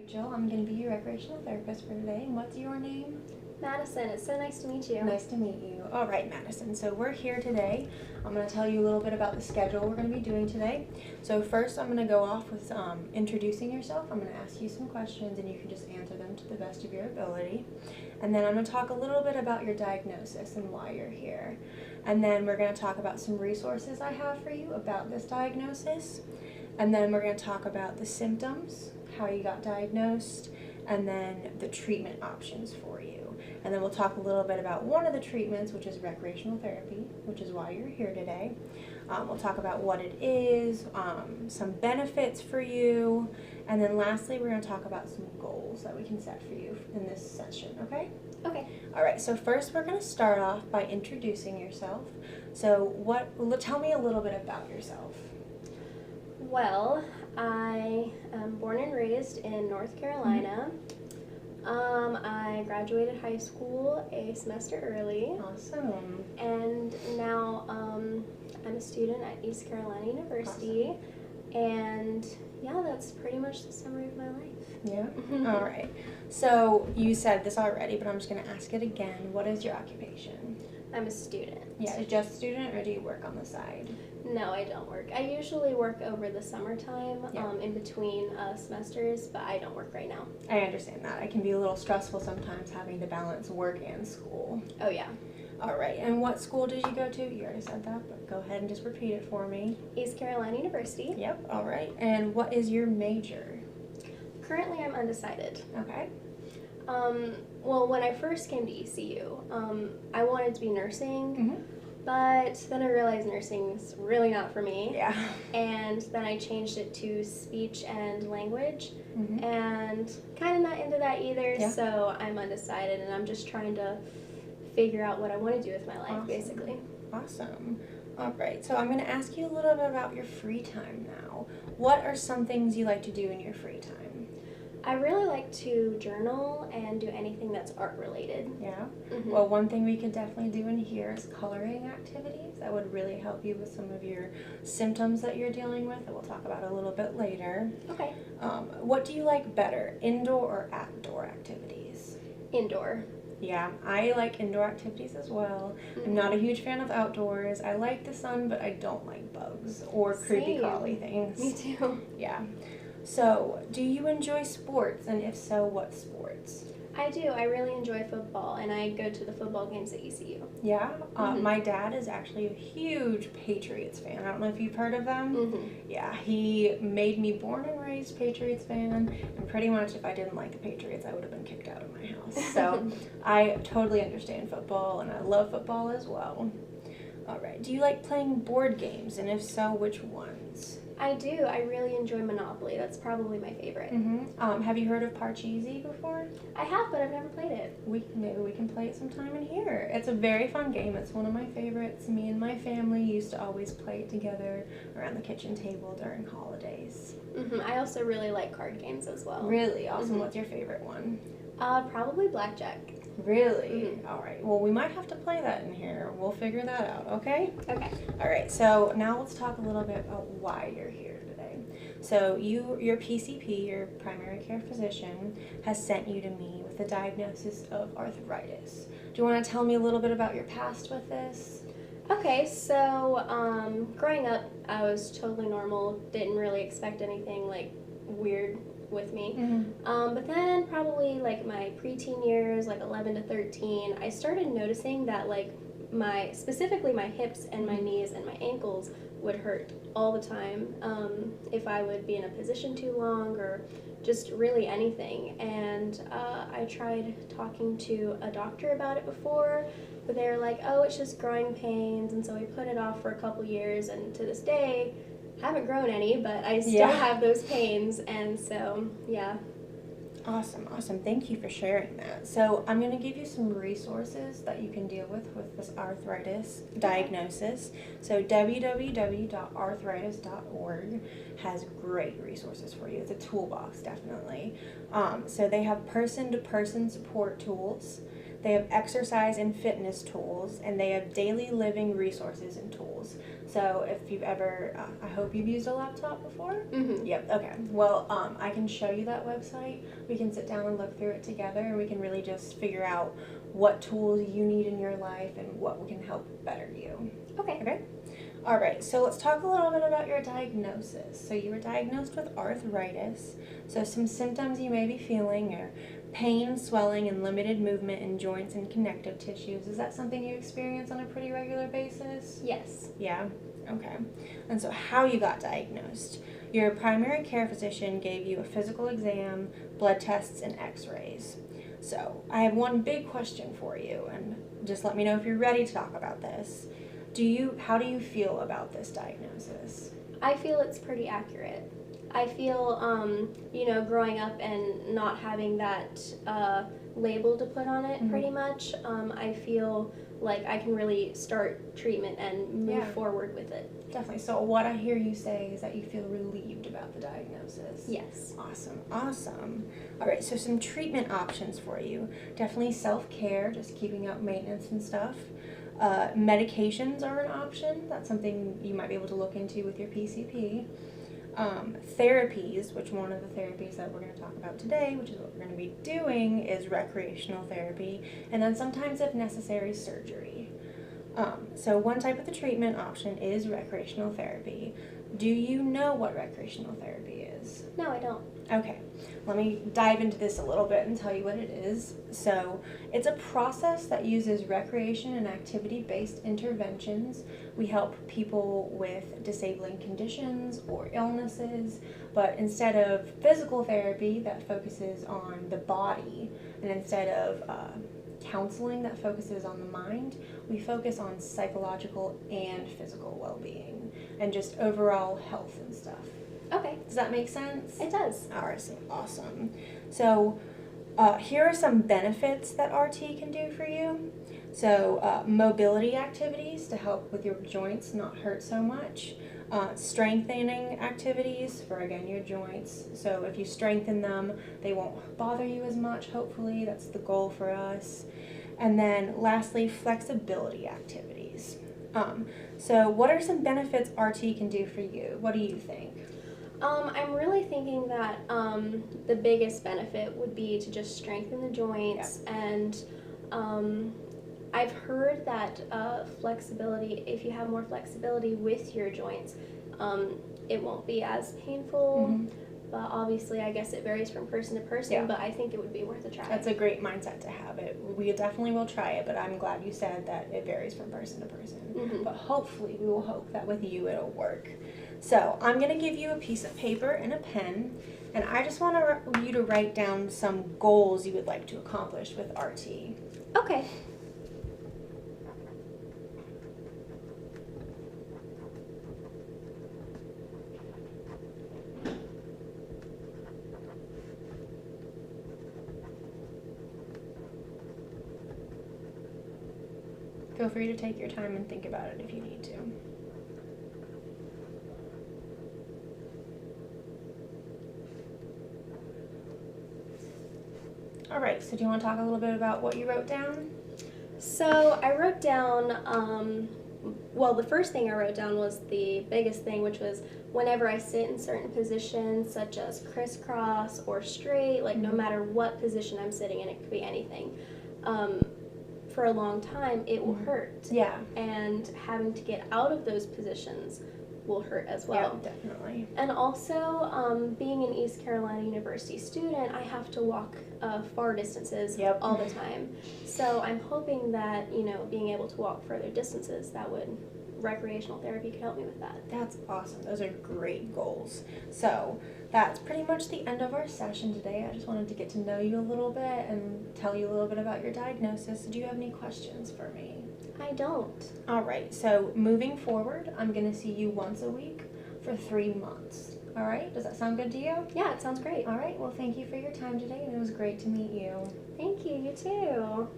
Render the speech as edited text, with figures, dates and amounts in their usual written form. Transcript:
Rachel, I'm going to be your recreational therapist for today. And what's your name? Madison, it's so nice to meet you. Nice to meet you. All right, Madison. So we're here today. I'm going to tell you a little bit about the schedule we're going to be doing today. So first, I'm going to go off with introducing yourself. I'm going to ask you some questions, and you can just answer them to the best of your ability. And then I'm going to talk a little bit about your diagnosis and why you're here. And then we're going to talk about some resources I have for you about this diagnosis. And then we're going to talk about the symptoms, how you got diagnosed, and then the treatment options for you. And then we'll talk a little bit about one of the treatments, which is recreational therapy, which is why you're here today. We'll talk about what it is, some benefits for you, and then lastly, we're going to talk about some goals that we can set for you in this session, okay? Okay. All right, so first we're going to start off by introducing yourself. So tell me a little bit about yourself. Well, I am born and raised in North Carolina. I graduated high school a semester early. Awesome. And now I'm a student at East Carolina University. Awesome. And yeah, that's pretty much the summary of my life. Yeah? All right. So you said this already, but I'm just going to ask it again. What is your occupation? I'm a student. Yeah, just a student, or do you work on the side? No, I don't work. I usually work over the summertime, Yeah. in between semesters, but I don't work right now. I understand that. It can be a little stressful sometimes having to balance work and school. Oh, yeah. All right, and what school did you go to? You already said that, but go ahead and just repeat it for me. East Carolina University. Yep, all right. And what is your major? Currently, I'm undecided. Okay. Well, when I first came to ECU, I wanted to be nursing, Mm-hmm. but then I realized nursing's really not for me. Yeah. And then I changed it to speech and language, Mm-hmm. and kind of not into that either, Yeah. so I'm undecided, and I'm just trying to figure out what I want to do with my life, Awesome. basically. Awesome. All right, so I'm going to ask you a little bit about your free time now. What are some things you like to do in your free time? I really like to journal and do anything that's art related. Yeah? Mhm. Well, one thing we could definitely do in here is coloring activities. That would really help you with some of your symptoms that you're dealing with that we'll talk about a little bit later. Okay. What do you like better, indoor or outdoor activities? Indoor. Yeah, I like indoor activities as well. I'm not a huge fan of outdoors. I like the sun, but I don't like bugs or creepy Same. crawly things. Me too. Yeah. So, do you enjoy sports? And if so, what sports? I do. I really enjoy football, and I go to the football games at ECU. Yeah, Mhm. my dad is actually a huge Patriots fan. I don't know if you've heard of them. Mhm. Yeah, he made me born and raised Patriots fan, and pretty much if I didn't like the Patriots, I would have been kicked out of my house. So I totally understand football, and I love football as well. All right, do you like playing board games, and if so, which ones? I do. I really enjoy Monopoly. That's probably my favorite. Mm-hmm. Have you heard of Parcheesi before? I have, but I've never played it. Maybe we can play it sometime in here. It's a very fun game. It's one of my favorites. Me and my family used to always play it together around the kitchen table during holidays. I also really like card games as well. Really awesome. Mhm. What's your favorite one? Probably blackjack. Really? All right. Well, we might have to play that in here. We'll figure that out, okay? Okay. All right. So now let's talk a little bit about why you're here today. So your PCP, your primary care physician, has sent you to me with a diagnosis of arthritis. Do you want to tell me a little bit about your past with this? Okay, so growing up, I was totally normal. Didn't really expect anything like weird with me. But then probably like my preteen years, like 11 to 13, I started noticing that like specifically my hips and my knees and my ankles would hurt all the time if I would be in a position too long or just really anything. And I tried talking to a doctor about it before, but they were like, oh, it's just growing pains, and so we put it off for a couple years, and to this day haven't grown any, but I still have those pains, and so yeah. Awesome. Thank you for sharing that. So I'm going to give you some resources that you can deal with this arthritis diagnosis. So www.arthritis.org has great resources for you. It's a toolbox, definitely. So they have person-to-person support tools. They have exercise and fitness tools, and they have daily living resources and tools. So if you've ever, I hope you've used a laptop before. Mm-hmm. Yep. Okay. Well, I can show you that website. We can sit down and look through it together, and we can really just figure out what tools you need in your life and what can help better you. Okay. Okay. All right. So let's talk a little bit about your diagnosis. So you were diagnosed with arthritis. So some symptoms you may be feeling are pain, swelling, and limited movement in joints and connective tissues. Is that something you experience on a pretty regular basis? Yes. Yeah? Okay. And so how you got diagnosed. Your primary care physician gave you a physical exam, blood tests, and x-rays. So I have one big question for you, and just let me know if you're ready to talk about this. How do you feel about this diagnosis? I feel it's pretty accurate. I feel, growing up and not having that label to put on it, pretty much, I feel like I can really start treatment and move forward with it. Definitely. So what I hear you say is that you feel relieved about the diagnosis. Yes. Awesome. Awesome. All right, so some treatment options for you. Definitely self-care, just keeping up maintenance and stuff. Medications are an option. That's something you might be able to look into with your PCP. Therapies, which one of the therapies that we're going to talk about today, which is what we're going to be doing, is recreational therapy, and then sometimes, if necessary, surgery. So one type of the treatment option is recreational therapy. Do you know what recreational therapy is? No, I don't. Okay, let me dive into this a little bit and tell you what it is. So it's a process that uses recreation and activity-based interventions. We help people with disabling conditions or illnesses, but instead of physical therapy that focuses on the body, and instead of counseling that focuses on the mind, we focus on psychological and physical well-being and just overall health and stuff. Okay. Does that make sense? It does. All right, so awesome. So here are some benefits that RT can do for you. So mobility activities to help with your joints not hurt so much. Strengthening activities for, again, your joints. So if you strengthen them, they won't bother you as much, hopefully. That's the goal for us. And then lastly, flexibility activities. So what are some benefits RT can do for you? What do you think? I'm really thinking that the biggest benefit would be to just strengthen the joints, and I've heard that flexibility, if you have more flexibility with your joints, it won't be as painful. But obviously, I guess it varies from person to person, but I think it would be worth a try. That's a great mindset to have. We definitely will try it, but I'm glad you said that it varies from person to person. But hopefully, we will hope that with you it'll work. So I'm going to give you a piece of paper and a pen, and I just want you to write down some goals you would like to accomplish with RT. Okay. Feel free to take your time and think about it if you need to. All right, so do you want to talk a little bit about what you wrote down? So I wrote down, well, the first thing I wrote down was the biggest thing, which was whenever I sit in certain positions, such as crisscross or straight, like no matter what position I'm sitting in, it could be anything. For a long time, it will hurt. Yeah. And having to get out of those positions will hurt as well. Yeah, definitely. And also, being an East Carolina University student, I have to walk far distances all the time. So I'm hoping that, being able to walk further distances, recreational therapy could help me with that. That's awesome. Those are great goals. So that's pretty much the end of our session today. I just wanted to get to know you a little bit and tell you a little bit about your diagnosis. Do you have any questions for me? I don't. All right. So moving forward, I'm going to see you once a week for 3 months. All right? Does that sound good to you? Yeah, it sounds great. All right. Well, thank you for your time today, and it was great to meet you. Thank you. You too.